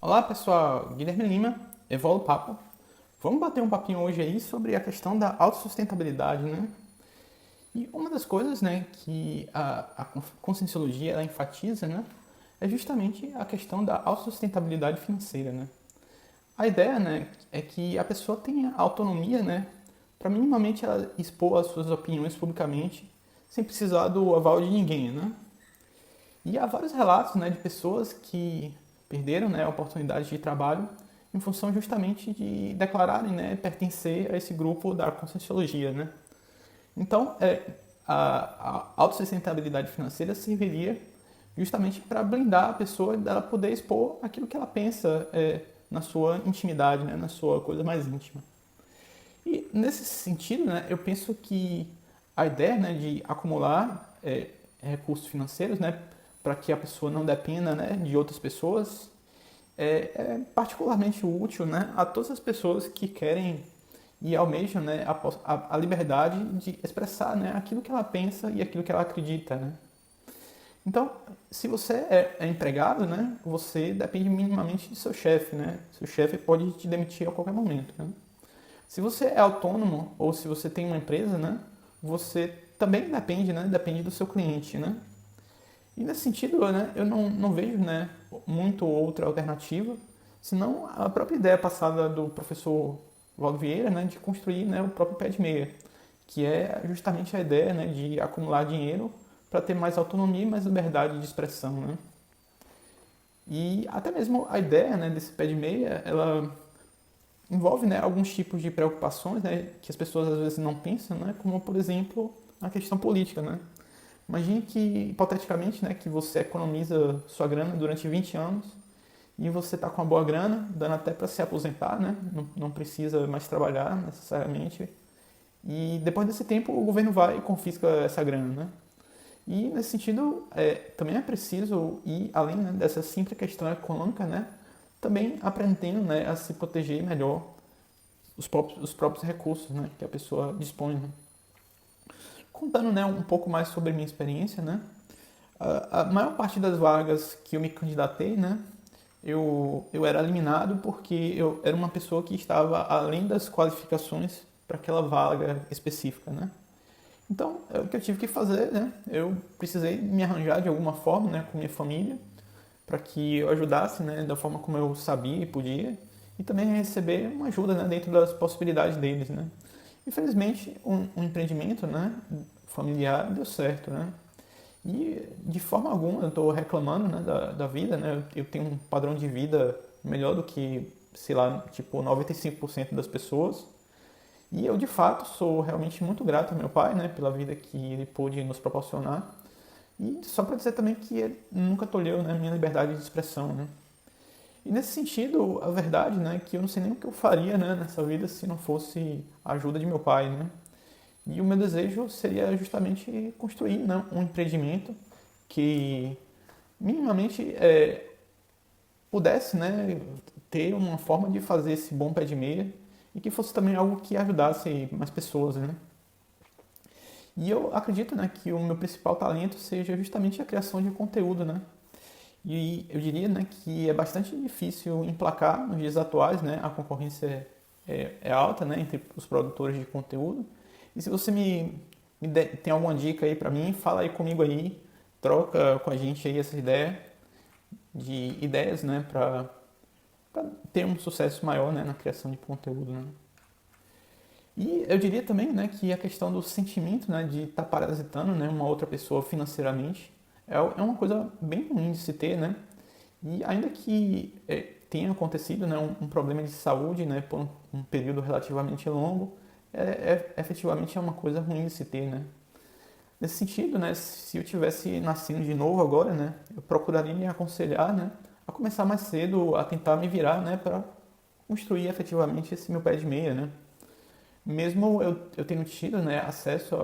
Olá pessoal, Guilherme Lima, Evolo Papo. Vamos bater um papinho hoje aí sobre a questão da autossustentabilidade, né? E uma das coisas, né, que a Conscienciologia ela enfatiza, né, é justamente a questão da autossustentabilidade financeira, né? A ideia, né, é que a pessoa tenha autonomia, né, para minimamente ela expor as suas opiniões publicamente, sem precisar do aval de ninguém, né? E há vários relatos, né, de pessoas que perderam, né, a oportunidade de trabalho em função justamente de declararem, né, pertencer a esse grupo da Conscienciologia, né? Então, a autossustentabilidade financeira serviria justamente para blindar a pessoa dela poder expor aquilo que ela pensa na sua intimidade, né, na sua coisa mais íntima. E nesse sentido, né, eu penso que a ideia, né, de acumular recursos financeiros, né, para que a pessoa não dependa, né, de outras pessoas, é particularmente útil, né, a todas as pessoas que querem e almejam, né, a liberdade de expressar, né, aquilo que ela pensa e aquilo que ela acredita, né. Então, se você é empregado, né, você depende minimamente de seu chefe, né. Seu chefe pode te demitir a qualquer momento, né. Se você é autônomo ou se você tem uma empresa, né, você também depende, né, depende do seu cliente, né. E nesse sentido, né, eu não vejo, né, muito outra alternativa, senão a própria ideia passada do professor Valdo Vieira, né, de construir, né, o próprio pé de meia, que é justamente a ideia, né, de acumular dinheiro para ter mais autonomia e mais liberdade de expressão, né. E até mesmo a ideia, né, desse pé de meia, ela envolve, né, alguns tipos de preocupações, né, que as pessoas às vezes não pensam, né, como por exemplo a questão política, né. Imagine que, hipoteticamente, né, que você economiza sua grana durante 20 anos e você está com uma boa grana, dando até para se aposentar, né, não precisa mais trabalhar necessariamente. E depois desse tempo o governo vai e confisca essa grana, né. E nesse sentido, também é preciso ir além, né, dessa simples questão econômica, né, também aprendendo, né, a se proteger melhor os próprios recursos, né, que a pessoa dispõe, né. Contando, né, um pouco mais sobre a minha experiência, né, a maior parte das vagas que eu me candidatei, né, eu era eliminado porque eu era uma pessoa que estava além das qualificações para aquela vaga específica, né. Então, o que eu tive que fazer, né, eu precisei me arranjar de alguma forma, né, com minha família, para que eu ajudasse, né, da forma como eu sabia e podia, e também receber uma ajuda, né, dentro das possibilidades deles, né. Infelizmente, um empreendimento, né, familiar deu certo, né. E de forma alguma eu estou reclamando, né, da vida, né. Eu tenho um padrão de vida melhor do que, sei lá, tipo 95% das pessoas. E eu de fato sou realmente muito grato ao meu pai, né, pela vida que ele pôde nos proporcionar. E só para dizer também que ele nunca tolheu, né, minha liberdade de expressão, né. E nesse sentido, a verdade, né, é que eu não sei nem o que eu faria, né, nessa vida se não fosse a ajuda de meu pai, né. E o meu desejo seria justamente construir, né, um empreendimento que minimamente pudesse, né, ter uma forma de fazer esse bom pé de meia e que fosse também algo que ajudasse mais pessoas, né. E eu acredito, né, que o meu principal talento seja justamente a criação de conteúdo, né. E eu diria, né, que é bastante difícil emplacar nos dias atuais, né, a concorrência é alta, né, entre os produtores de conteúdo. E se você tem alguma dica aí para mim, fala aí comigo aí, troca com a gente aí essa ideia de ideias, né, para ter um sucesso maior, né, na criação de conteúdo, né. E eu diria também, né, que a questão do sentimento, né, de estar parasitando, né, uma outra pessoa financeiramente é uma coisa bem ruim de se ter, né. E ainda que tenha acontecido, né, um problema de saúde, né, por um período relativamente longo, efetivamente é uma coisa ruim de se ter, né. Nesse sentido, né, se eu tivesse nascido de novo agora, né, eu procuraria me aconselhar, né, a começar mais cedo a tentar me virar, né, para construir efetivamente esse meu pé de meia, né. Mesmo eu tendo tido, né, acesso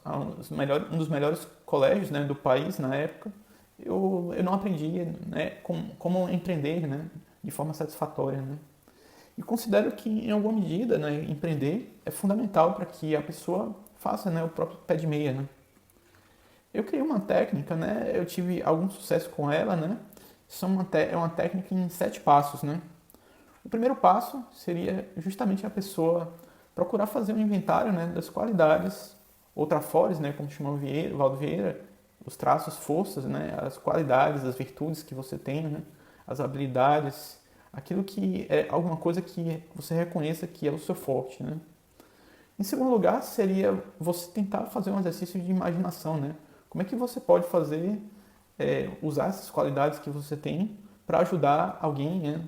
um dos melhores colégios, né, do país na época, eu não aprendi, né, como empreender, né, de forma satisfatória, né. E considero que, em alguma medida, né, empreender é fundamental para que a pessoa faça, né, o próprio pé de meia, né. Eu criei uma técnica, né, eu tive algum sucesso com ela, né, é uma técnica em 7 passos, né? O primeiro passo seria justamente a pessoa procurar fazer um inventário, né, das qualidades, ou trafores, né, como chama o Valdo Vieira, os traços, forças, né, as qualidades, as virtudes que você tem, né, as habilidades, aquilo que é alguma coisa que você reconheça que é o seu forte, né? Em segundo lugar, seria você tentar fazer um exercício de imaginação, né? Como é que você pode fazer, usar essas qualidades que você tem para ajudar alguém, né?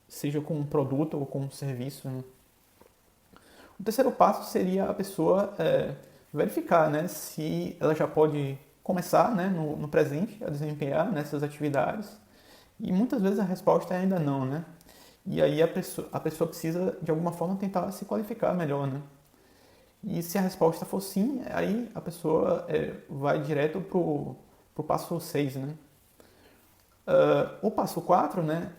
Seja com um produto ou com um serviço, né? O terceiro passo seria a pessoa verificar, né, se ela já pode começar, né, no presente a desempenhar nessas atividades. E muitas vezes a resposta é ainda não, né? E aí a pessoa precisa de alguma forma tentar se qualificar melhor, né? E se a resposta for sim, aí a pessoa vai direto pro passo 6, né? O passo 4, né,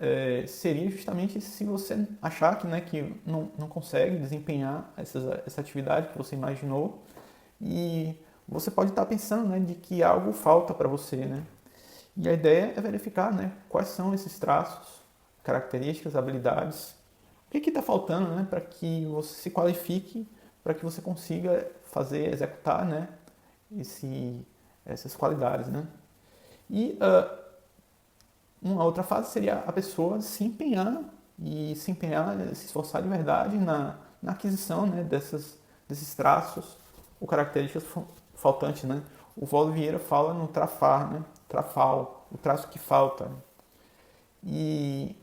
seria justamente se você achar que, né, que não consegue desempenhar essa atividade que você imaginou e você pode estar pensando, né, de que algo falta para você, né? E a ideia é verificar, né, quais são esses traços, características, habilidades, o que está faltando, né, para que você se qualifique, para que você consiga fazer, executar, né, essas qualidades, né? E uma outra fase seria a pessoa se empenhar, se esforçar de verdade na aquisição, né, desses traços ou características faltantes, né? O Valdo Vieira fala no trafar, né? Trafal, o traço que falta. E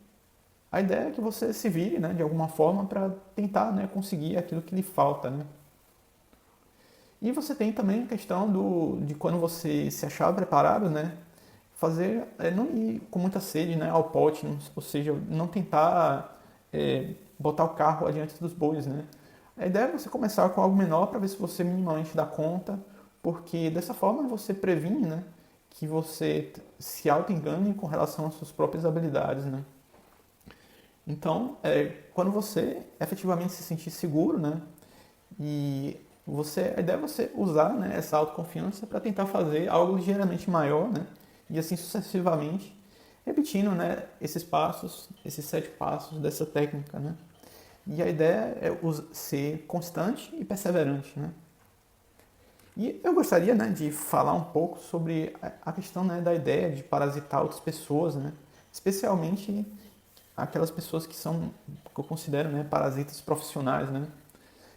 a ideia é que você se vire, né, de alguma forma para tentar, né, conseguir aquilo que lhe falta, né? E você tem também a questão de quando você se achar preparado, né, fazer, não ir com muita sede, né, ao pote, ou seja, não tentar botar o carro adiante dos bois, né. A ideia é você começar com algo menor para ver se você minimamente dá conta, porque dessa forma você previne, né, que você se auto-engane com relação às suas próprias habilidades, né. Então, quando você efetivamente se sentir seguro, né, e a ideia é você usar, né, essa autoconfiança para tentar fazer algo ligeiramente maior, né, e assim sucessivamente, repetindo, né, esses passos, esses 7 passos dessa técnica, né. E a ideia é ser constante e perseverante, né. E eu gostaria, né, de falar um pouco sobre a questão, né, da ideia de parasitar outras pessoas, né, especialmente aquelas pessoas que eu considero, né, parasitas profissionais, né.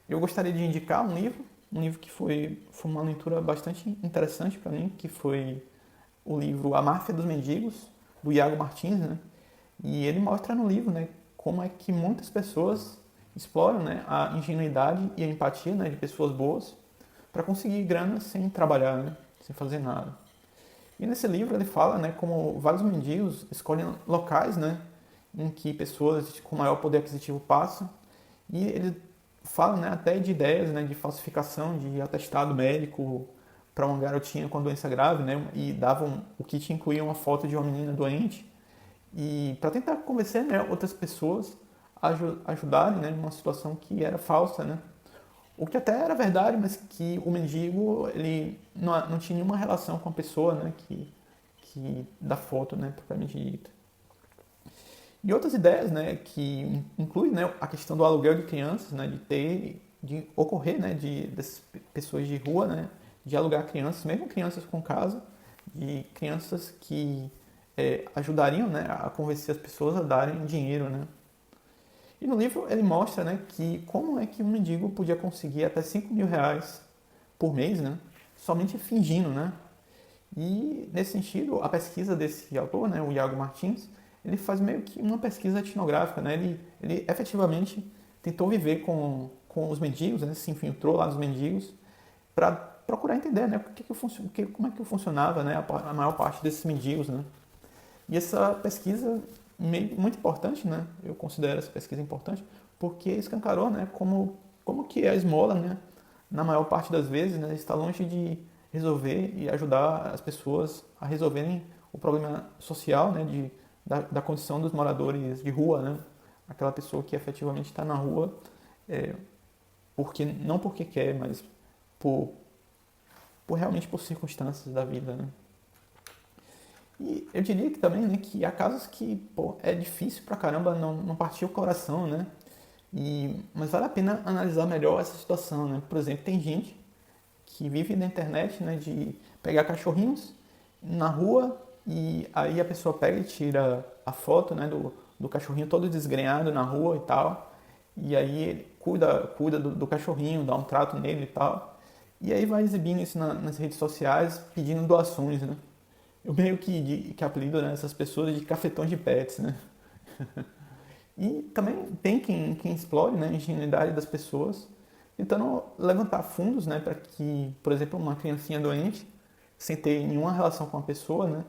Eu gostaria de indicar um livro que foi uma leitura bastante interessante para mim, que foi o livro A Máfia dos Mendigos, do Iago Martins, né? E ele mostra no livro, né, como é que muitas pessoas exploram, né, a ingenuidade e a empatia, né, de pessoas boas para conseguir grana sem trabalhar, né, sem fazer nada. E nesse livro ele fala, né, como vários mendigos escolhem locais, né, em que pessoas com maior poder aquisitivo passam, e ele fala, né, até de ideias, né, de falsificação de atestado médico para uma garotinha com doença grave, né, e davam o kit incluía uma foto de uma menina doente e para tentar convencer, né, outras pessoas a ajudarem, né, numa situação que era falsa, né. O que até era verdade, mas que o mendigo ele não tinha nenhuma relação com a pessoa, né, que da foto, né, propriamente dita. E outras ideias, né, que incluem, né, a questão do aluguel de crianças, né, de ocorrer, né, dessas pessoas de rua, né, de alugar crianças, mesmo crianças com casa, de crianças que ajudariam, né, a convencer as pessoas a darem dinheiro, né. E no livro ele mostra, né, que como é que um mendigo podia conseguir até 5 mil reais por mês, né, somente fingindo, né. E, nesse sentido, a pesquisa desse autor, né, o Iago Martins, ele faz meio que uma pesquisa etnográfica, né? Ele efetivamente tentou viver com os mendigos, né? Se infiltrou lá nos mendigos para procurar entender, né? Como é que funcionava, né? A maior parte desses mendigos, né? E essa pesquisa muito importante, né? Eu considero essa pesquisa importante porque escancarou, né? Como que a esmola, né? Na maior parte das vezes, né? Está longe de resolver e ajudar as pessoas a resolverem o problema social, né? Da condição dos moradores de rua, né? Aquela pessoa que efetivamente está na rua, não porque quer, mas por realmente por circunstâncias da vida, né? E eu diria que também, né, que há casos que, pô, é difícil pra caramba não partir o coração, né? Mas vale a pena analisar melhor essa situação, né? Por exemplo, tem gente que vive na internet, né, de pegar cachorrinhos na rua e aí a pessoa pega e tira a foto, né, do cachorrinho todo desgrenhado na rua e tal. E aí ele cuida do cachorrinho, dá um trato nele e tal. E aí vai exibindo isso nas redes sociais, pedindo doações, né? Eu meio que apelido, né, essas pessoas de cafetões de pets, né? E também tem quem explore, né, a ingenuidade das pessoas, tentando levantar fundos, né, para que, por exemplo, uma criancinha doente, sem ter nenhuma relação com a pessoa, né,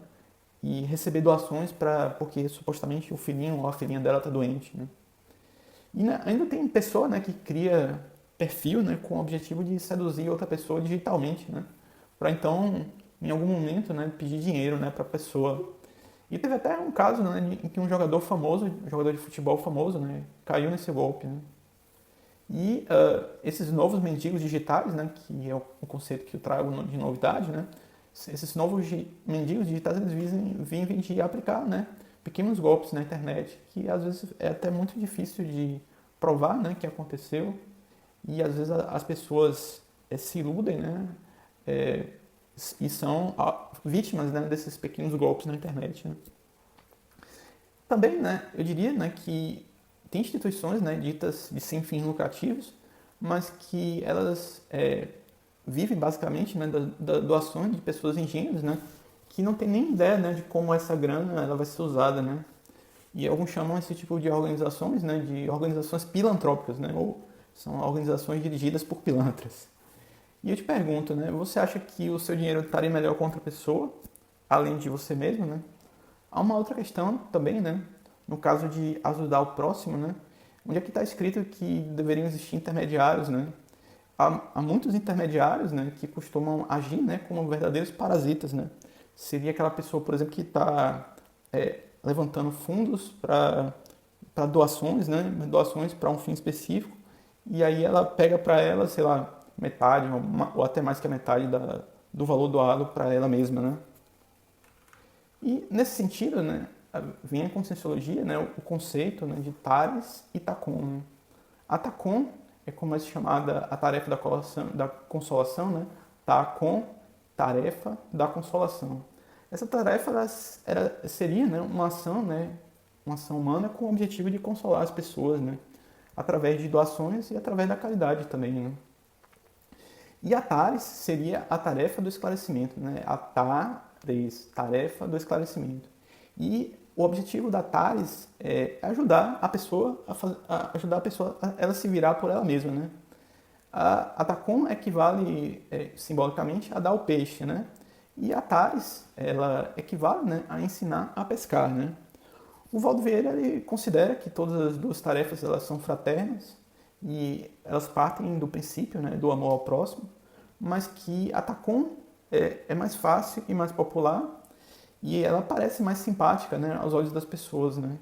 e receber doações porque supostamente o filhinho ou a filhinha dela está doente, né. E né, ainda tem pessoa, né, que cria perfil, né, com o objetivo de seduzir outra pessoa digitalmente, né, para então, em algum momento, né, pedir dinheiro, né, para a pessoa. E teve até um caso, né, em que um jogador famoso, um jogador de futebol famoso, né, caiu nesse golpe, né. E esses novos mendigos digitais, né, que é o conceito que eu trago de novidade, né, esses novos mendigos digitais eles vivem de aplicar, né, pequenos golpes na internet, que às vezes é até muito difícil de provar, né, que aconteceu, e às vezes as pessoas se iludem, né, é, e são vítimas, né, desses pequenos golpes na internet, né. Também, né, eu diria, né, que tem instituições, né, ditas de sem fins lucrativos, mas que elas vivem basicamente, né, da doações de pessoas ingênuas, né, que não tem nem ideia, né, de como essa grana ela vai ser usada, né. E alguns chamam esse tipo de organizações, né, de organizações filantrópicas, né, ou são organizações dirigidas por pilantras. E eu te pergunto, né, você acha que o seu dinheiro estaria melhor com outra pessoa, além de você mesmo, né? Há uma outra questão também, né? No caso de ajudar o próximo, né? Onde é que está escrito que deveriam existir intermediários, né? Há muitos intermediários, né, que costumam agir, né, como verdadeiros parasitas, né? Seria aquela pessoa, por exemplo, que está levantando fundos para doações, né? Doações para um fim específico, e aí ela pega para ela, sei lá, metade ou até mais que a metade do valor doado para ela mesma, né? E nesse sentido, né, vem a Conscienciologia, né, o conceito, né, de Tares e Tacon, né? A Tacon é como é chamada a tarefa da consolação, né? Tacon, tarefa da consolação. Essa tarefa seria, né, uma ação, né, uma ação humana com o objetivo de consolar as pessoas, né, através de doações e através da caridade também, né? E a TARES seria a tarefa do esclarecimento, né? A TARES, tarefa do esclarecimento. E o objetivo da TARES é ajudar a pessoa a ela se virar por ela mesma, né? A TACOM equivale simbolicamente a dar o peixe, né? E a TARES, ela equivale, né, a ensinar a pescar, né? O Valdo Vieira ele considera que todas as duas tarefas elas são fraternas e elas partem do princípio, né, do amor ao próximo, mas que a Tacom é mais fácil e mais popular e ela parece mais simpática, né, aos olhos das pessoas, né.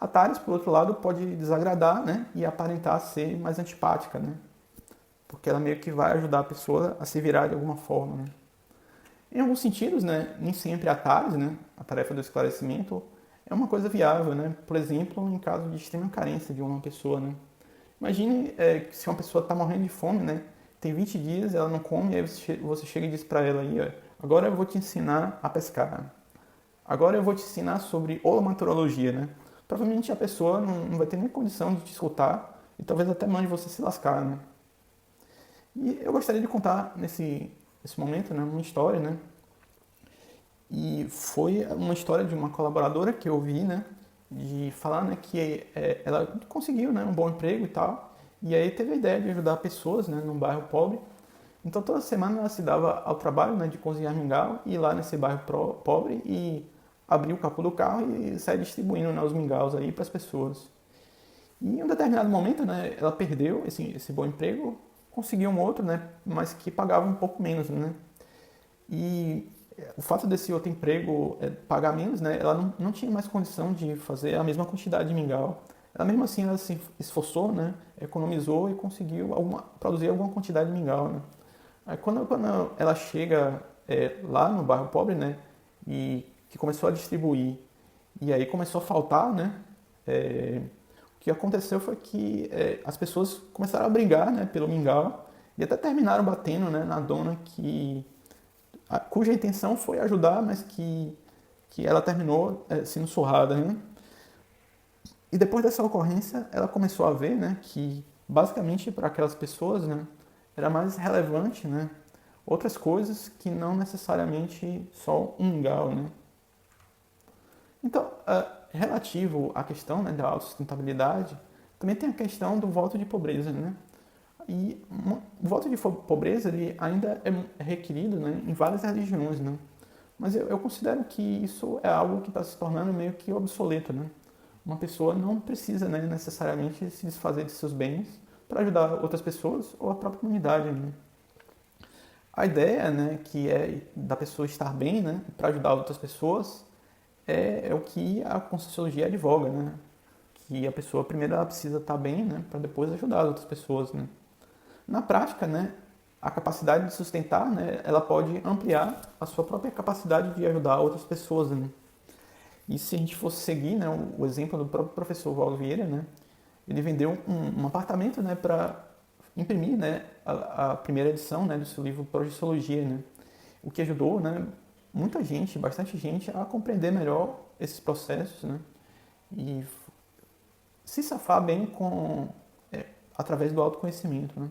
A Tares, por outro lado, pode desagradar, né, e aparentar ser mais antipática, né, porque ela meio que vai ajudar a pessoa a se virar de alguma forma, né. Em alguns sentidos, né, nem sempre a Tares, né, a tarefa do esclarecimento, é uma coisa viável, né? Por exemplo, em caso de extrema carência de uma pessoa, né? Imagine se uma pessoa está morrendo de fome, né? Tem 20 dias, ela não come, e aí você chega e diz para ela aí, ó, agora eu vou te ensinar a pescar. Agora eu vou te ensinar sobre holomaturologia, né? Provavelmente a pessoa não vai ter nem condição de te escutar e talvez até mande você se lascar, né? E eu gostaria de contar nesse momento, né, uma história, né? E foi uma história de uma colaboradora que eu vi, né, de falar, né, que ela conseguiu, né, um bom emprego e tal, e aí teve a ideia de ajudar pessoas, né, num bairro pobre. Então toda semana ela se dava ao trabalho, né, de cozinhar mingau, ir lá nesse bairro pobre e abrir o capô do carro e sair distribuindo, né, os mingaus aí para as pessoas. E em um determinado momento, né, ela perdeu esse bom emprego, conseguiu um outro, né, mas que pagava um pouco menos, né. E o fato desse outro emprego pagar menos, né, ela não tinha mais condição de fazer a mesma quantidade de mingau. Ela mesmo assim ela se esforçou, né, economizou e conseguiu produzir alguma quantidade de mingau, né. Aí quando ela chega lá no bairro pobre, né, e que começou a distribuir e aí começou a faltar, né? O que aconteceu foi que as pessoas começaram a brigar, né, pelo mingau e até terminaram batendo, né, na dona cuja intenção foi ajudar, mas que ela terminou sendo surrada, né? E depois dessa ocorrência, ela começou a ver, né, que basicamente para aquelas pessoas, né, era mais relevante, né, outras coisas que não necessariamente só um mingau, né? Então, relativo à questão, né, da autossustentabilidade, também tem a questão do voto de pobreza, né? E o voto de pobreza ele ainda é requerido, né, em várias religiões, né? Mas eu considero que isso é algo que está se tornando meio que obsoleto, né? Uma pessoa não precisa, né, necessariamente se desfazer de seus bens para ajudar outras pessoas ou a própria comunidade, né? A ideia, né, que é da pessoa estar bem, né, para ajudar outras pessoas, é o que a Conscienciologia advoga, né? Que a pessoa primeiro ela precisa estar bem, né, para depois ajudar as outras pessoas, né? Na prática, né, a capacidade de sustentar, né, ela pode ampliar a sua própria capacidade de ajudar outras pessoas, né? E se a gente fosse seguir, né, o exemplo do próprio professor Paulo Vieira, né, ele vendeu um apartamento, né, para imprimir, né, a primeira edição, né, do seu livro Projeciologia, né, o que ajudou, né, muita gente, bastante gente, a compreender melhor esses processos, né, e se safar bem através do autoconhecimento, né.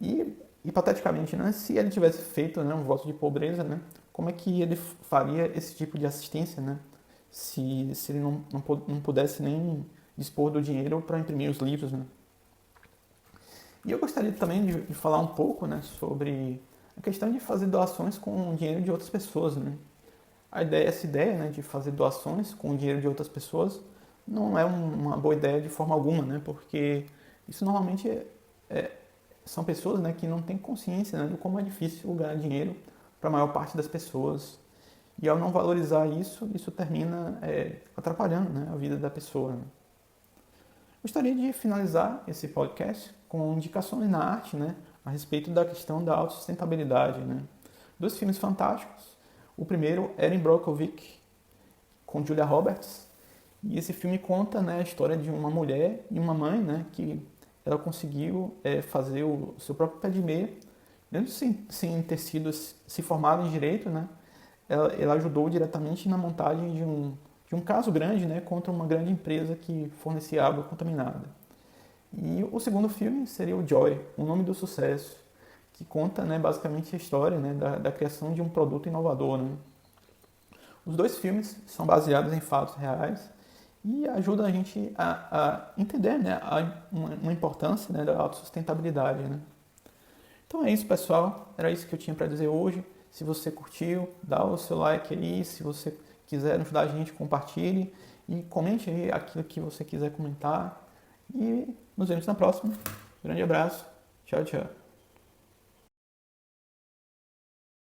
E, hipoteticamente, né, se ele tivesse feito, né, um voto de pobreza, né, como é que ele faria esse tipo de assistência, né, se ele não pudesse nem dispor do dinheiro para imprimir os livros, né. E eu gostaria também de falar um pouco, né, sobre a questão de fazer doações com o dinheiro de outras pessoas, né. Essa ideia, né, de fazer doações com o dinheiro de outras pessoas não é uma boa ideia de forma alguma, né, porque isso normalmente são pessoas, né, que não têm consciência, né, de como é difícil ganhar dinheiro para a maior parte das pessoas. E ao não valorizar isso, isso termina atrapalhando, né, a vida da pessoa, né. Gostaria de finalizar esse podcast com indicações na arte, né, a respeito da questão da autossustentabilidade, né. Dois filmes fantásticos. O primeiro, Erin Brockovich, com Julia Roberts. E esse filme conta, né, a história de uma mulher e uma mãe, né, que ela conseguiu fazer o seu próprio pé de meia, mesmo sem ter se formado em direito, né, ela ajudou diretamente na montagem de um caso grande, né, contra uma grande empresa que fornecia água contaminada. E o segundo filme seria o Joy, O Nome do Sucesso, que conta, né, basicamente a história, né, da criação de um produto inovador, né. Os dois filmes são baseados em fatos reais e ajudam a gente a entender, né, uma importância, né, da autossustentabilidade, né. Então é isso, pessoal. Era isso que eu tinha para dizer hoje. Se você curtiu, dá o seu like aí. Se você quiser ajudar a gente, compartilhe e comente aí aquilo que você quiser comentar. E nos vemos na próxima. Grande abraço. Tchau, tchau.